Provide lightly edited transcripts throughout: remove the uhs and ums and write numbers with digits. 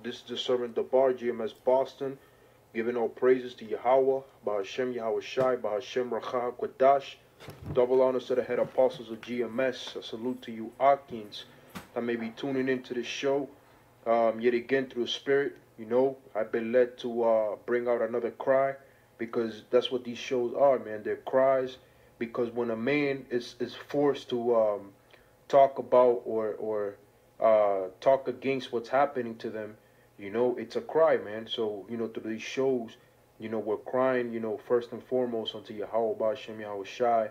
This is the servant Dabar, GMS Boston, giving all praises to Yahweh, Bahashem Yahweh Shai, Bahashem Racha Kwadash. Double honors to the head apostles of GMS. A salute to you, Akins, that may be tuning into this show yet again through the Spirit. You know, I've been led to bring out another cry because that's what these shows are, man. They're cries because when a man is forced to talk about or talk against what's happening to them, you know, it's a cry, man. So, you know, through these shows, you know, we're crying, you know, first and foremost unto Yahweh Bashem Yahweh Shai,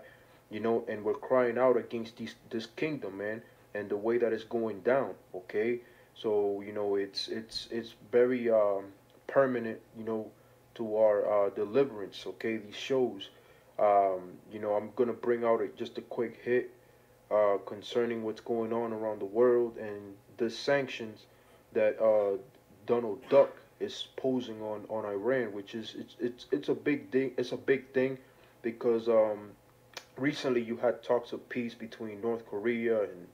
you know, and we're crying out against this kingdom, man, and the way that it's going down, okay? So, you know, it's very permanent, you know, to our deliverance, okay? These shows, you know, I'm going to bring out just a quick hit concerning what's going on around the world and the sanctions that Donald Duck is posing on Iran, which is it's a big thing. It's a big thing because recently you had talks of peace between North Korea and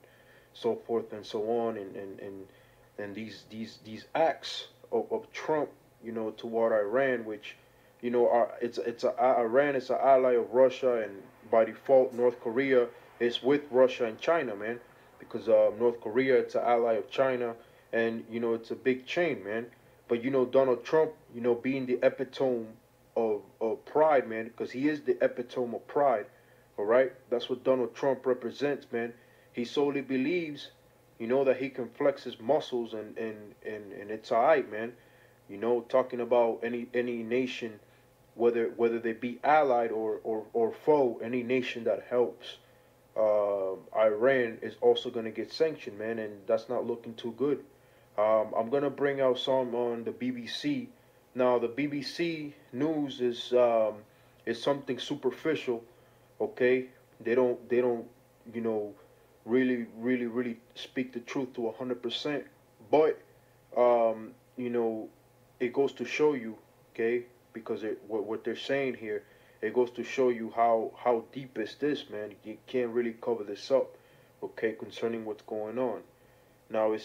so forth and so on, and these acts of Trump, you know, toward Iran, which, you know, Iran is an ally of Russia, and by default North Korea is with Russia and China, man, because North Korea, it's an ally of China, and, you know, it's a big chain, man. But, you know, Donald Trump, you know, being the epitome of pride, man, because he is the epitome of pride, all right? That's what Donald Trump represents, man. He solely believes, you know, that he can flex his muscles and it's all right, man. You know, talking about any nation, whether they be allied or foe, any nation that helps Iran is also going to get sanctioned, man, and that's not looking too good. I'm going to bring out some on the BBC. Now, the BBC news is something superficial, okay? They don't, you know, really speak the truth to 100%. But, you know, it goes to show you, okay, because what they're saying here, it goes to show you how deep is this, man. You can't really cover this up, okay, concerning what's going on. Now it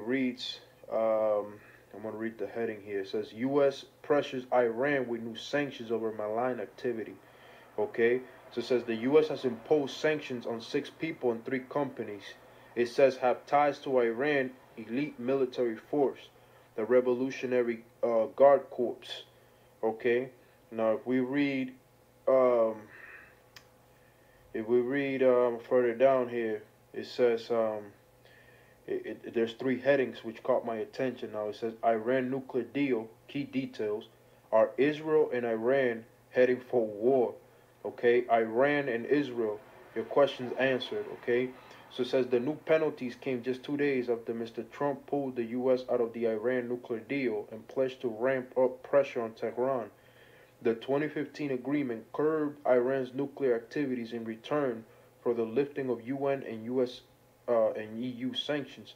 reads, I'm going to read the heading here. It says, U.S. pressures Iran with new sanctions over malign activity, okay? So it says the U.S. has imposed sanctions on 6 people and 3 companies. It says have ties to Iran elite military force, the Revolutionary Guard Corps, okay? Now if we read further down here, it says there's 3 headings which caught my attention. Now it says Iran nuclear deal, key details. Are Israel and Iran heading for war? Okay, Iran and Israel, your question's answered, okay? So it says the new penalties came just 2 days after Mr. Trump pulled the U.S. out of the Iran nuclear deal and pledged to ramp up pressure on Tehran. The 2015 agreement curbed Iran's nuclear activities in return for the lifting of UN and U.S. And EU sanctions.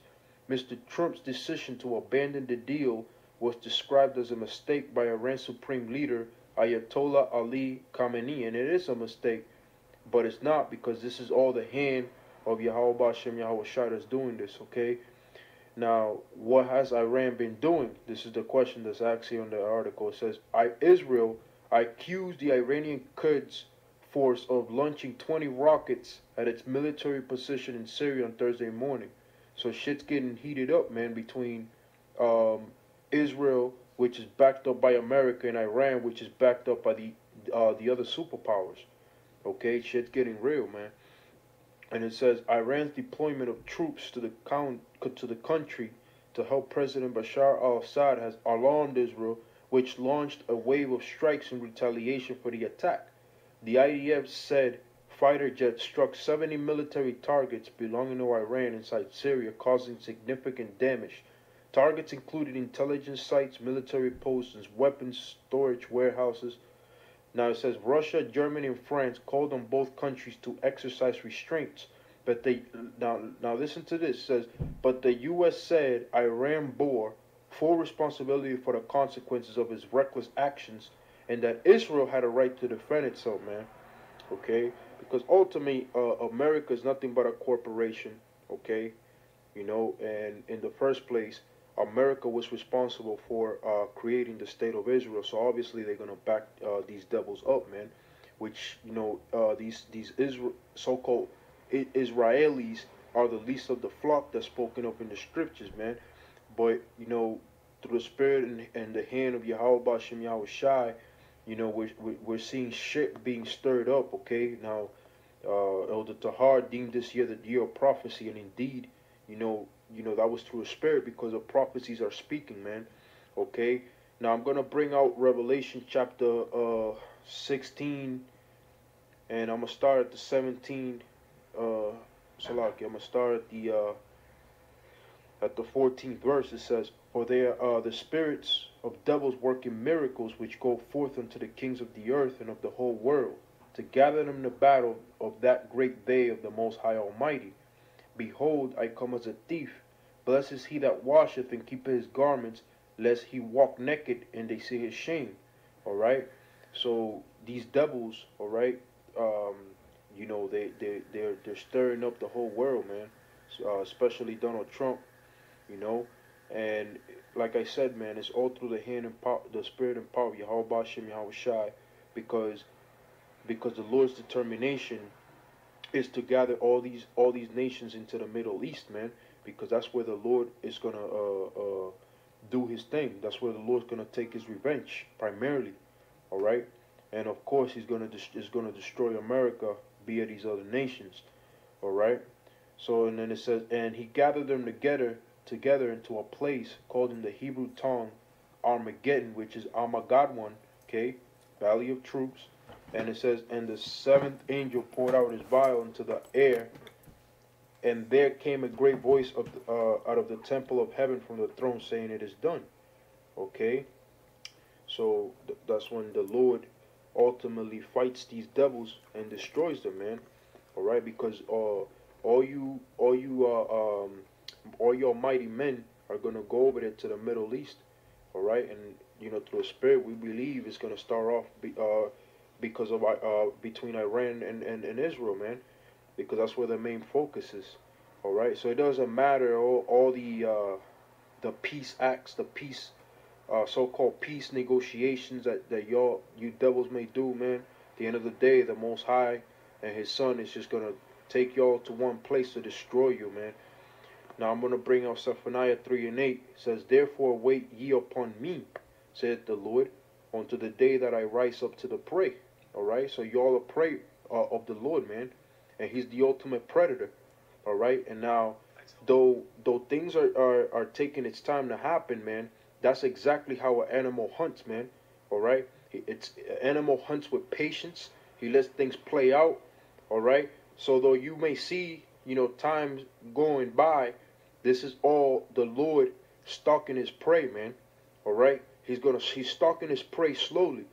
Mr. Trump's decision to abandon the deal was described as a mistake by Iran's supreme leader Ayatollah Ali Khamenei, and it is a mistake, but it's not, because this is all the hand of Yahweh Bashem Yahweh Shai that's doing this, okay? Now, what has Iran been doing? This is the question that's actually on the article. It says, Israel accused the Iranian Quds force of launching 20 rockets at its military position in Syria on Thursday morning. So shit's getting heated up, man, between Israel, which is backed up by America, and Iran, which is backed up by the other superpowers. Okay, shit's getting real, man. And it says Iran's deployment of troops to the country to help President Bashar al-Assad has alarmed Israel, which launched a wave of strikes in retaliation for the attack. The IDF said fighter jets struck 70 military targets belonging to Iran inside Syria, causing significant damage. Targets included intelligence sites, military posts, and weapons storage warehouses. Now it says Russia, Germany, and France called on both countries to exercise restraints. But now listen to this. It says, but the U.S. said Iran bore full responsibility for the consequences of its reckless actions, and that Israel had a right to defend itself, man. Okay? Because ultimately, America is nothing but a corporation, okay? You know, and in the first place, America was responsible for creating the state of Israel. So obviously they're gonna back these devils up, man. Which these so-called Israelis are the least of the flock that's spoken up in the scriptures, man. But through the spirit and the hand of Yahweh Bashem Yahweh Shai, we're seeing shit being stirred up. Okay, now Elder Tahar deemed this year the year of prophecy, and indeed, that was through a spirit because the prophecies are speaking, man. Okay, now I'm gonna bring out Revelation chapter 16, and I'm gonna start at the 17. Salaki, I'm gonna start at the 14th verse. It says, "For there are the spirits of devils working miracles, which go forth unto the kings of the earth and of the whole world, to gather them in the battle of that great day of the Most High Almighty. Behold, I come as a thief. Blessed is he that washeth and keepeth his garments, lest he walk naked and they see his shame." All right. So these devils, all right, they're stirring up the whole world, man. Especially Donald Trump, you know. And like I said, man, it's all through the hand and power, the spirit and power of Yahweh Bashem Yahweh Shai, because the Lord's determination is to gather all these nations into the Middle East, man, because that's where the Lord is gonna do His thing. That's where the Lord's gonna take His revenge primarily. All right, and of course He's gonna destroy America via these other nations. All right. So and then it says, and He gathered them together into a place called in the Hebrew tongue Armageddon, which is Armageddon, okay, Valley of Troops. And it says, and the seventh angel poured out his vial into the air, and there came a great voice out of the temple of heaven from the throne, saying, "It is done." Okay, so that's when the Lord ultimately fights these devils and destroys them, man. All right, because all you almighty men are gonna go over there to the Middle East. All right, and through the spirit we believe it's gonna start off because of between Iran and Israel, man, because that's where the main focus is. All right, so it doesn't matter all the peace acts, the peace so-called peace negotiations that you devils may do, man. At the end of the day, the Most High and His Son is just gonna take y'all to one place to destroy you, man. Now I'm gonna bring out Zephaniah 3:8. It says, "Therefore wait ye upon me, saith the Lord, unto the day that I rise up to the prey." All right, so y'all are prey of the Lord, man, and He's the ultimate predator. All right, and now though things are taking its time to happen, man, that's exactly how an animal hunts, man. All right, it's an animal hunts with patience. He lets things play out. All right, so though you may see times going by, this is all the Lord stalking His prey, man. All right, He's stalking His prey slowly.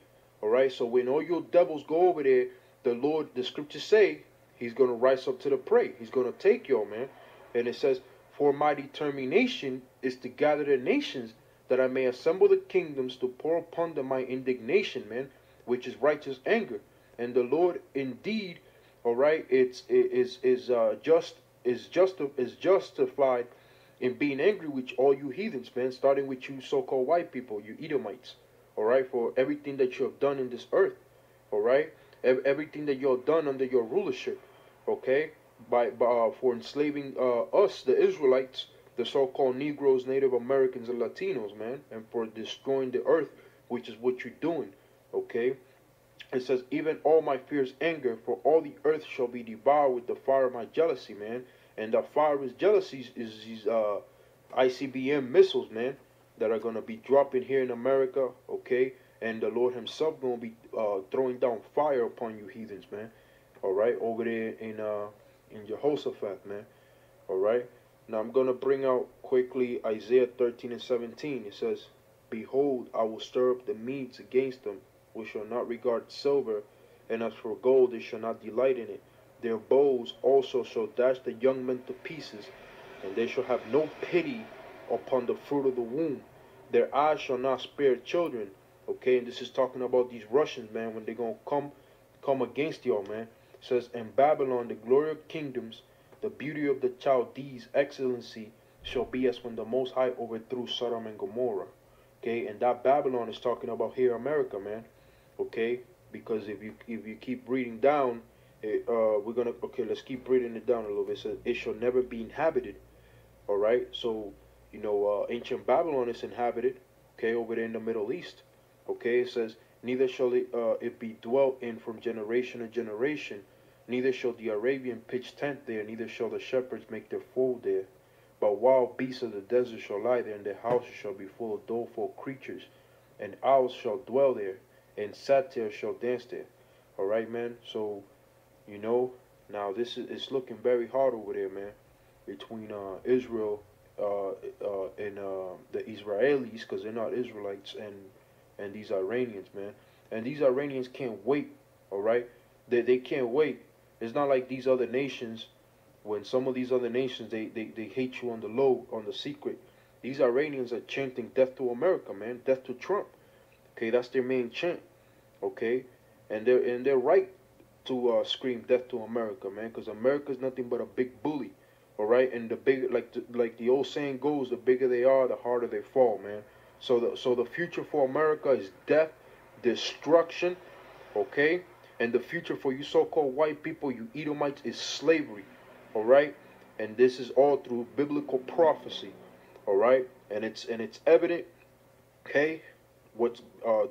All right, so when all your devils go over there, the scriptures say He's gonna rise up to the prey. He's gonna take y'all, man. And it says, "For my determination is to gather the nations, that I may assemble the kingdoms to pour upon them my indignation," man, which is righteous anger. And the Lord indeed, all right, is justified in being angry with all you heathens, man, starting with you so-called white people, you Edomites. All right, for everything that you have done in this earth. All right, everything that you have done under your rulership. Okay, for enslaving us, the Israelites, the so-called Negroes, Native Americans, and Latinos, man, and for destroying the earth, which is what you're doing. Okay, it says, "Even all my fierce anger, for all the earth shall be devoured with the fire of my jealousy," man. And the fire of His jealousy is these ICBM missiles, man, that are gonna be dropping here in America. Okay, and the Lord Himself gonna be throwing down fire upon you heathens, man. All right, over there in Jehoshaphat, man. All right. Now I'm gonna bring out quickly Isaiah 13 and 17. It says, "Behold, I will stir up the Medes against them, which shall not regard silver, and as for gold, they shall not delight in it. Their bows also shall dash the young men to pieces, and they shall have no pity upon the fruit of the womb. Their eyes shall not spare children." Okay, and this is talking about these Russians, man, when they're gonna come against y'all, man. It says, "In Babylon, the glory of kingdoms, the beauty of the Chaldees' excellency, shall be as when the Most High overthrew Sodom and Gomorrah. Okay, and that Babylon is talking about here America, man. Okay, because if you keep reading down, we're gonna let's keep reading it down a little bit. It says it shall never be inhabited. All right, so ancient Babylon is inhabited. Okay, over there in the Middle East. Okay, it says neither shall it be dwelt in from generation to generation. Neither shall the Arabian pitch tent there. Neither shall the shepherds make their fold there. But wild beasts of the desert shall lie there, and their houses shall be full of doleful creatures, and owls shall dwell there, and satyrs shall dance there. All right, man. So, now this is it's looking very hard over there, man, between Israel and the Israelis, because they're not Israelites, and these Iranians, man. And these Iranians can't wait. All right, they can't wait. It's not like these other nations. When some of these other nations, they hate you on the low, on the secret. These Iranians are chanting death to America, man, death to Trump. Okay, that's their main chant. Okay, and they're right to scream death to America, man, because America's nothing but a big bully. All right, and the bigger, like the old saying goes, the bigger they are, the harder they fall, man. So the future for America is death, destruction. Okay, and the future for you so-called white people, you Edomites, is slavery. All right, and this is all through biblical prophecy. All right, and it's evident. Okay, what's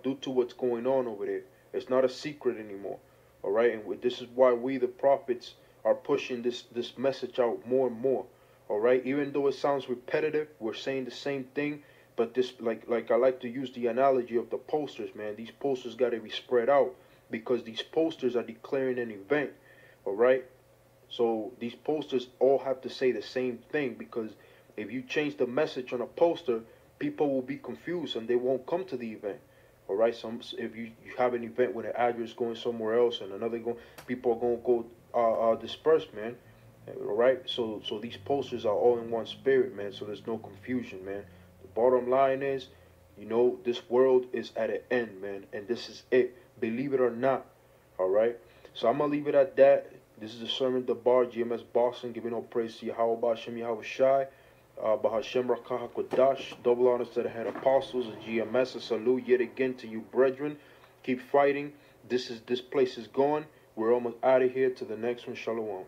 due to what's going on over there. It's not a secret anymore. All right, and this is why we, the prophets, are pushing this message out more and more. All right, even though it sounds repetitive, we're saying the same thing. But this, like I like to use the analogy of the posters, man. These posters got to be spread out because these posters are declaring an event. All right. So these posters all have to say the same thing, because if you change the message on a poster, people will be confused and they won't come to the event. All right. If you have an event with an address going somewhere else and another going, people are going to go dispersed, man. All right. So these posters are all in one spirit, man. So there's no confusion, man. The bottom line is, this world is at an end, man, and this is it. Believe it or not. All right. So I'm gonna leave it at that. This is the sermon Dabar, GMS Boston, giving all praise to Yahweh Bashem Yahweh Shai, Bahashem Rakah HaKodash, double honors to the head apostles of GMS. A salute yet again to you, brethren. Keep fighting. This place is gone. We're almost out of here to the next one. Shalom.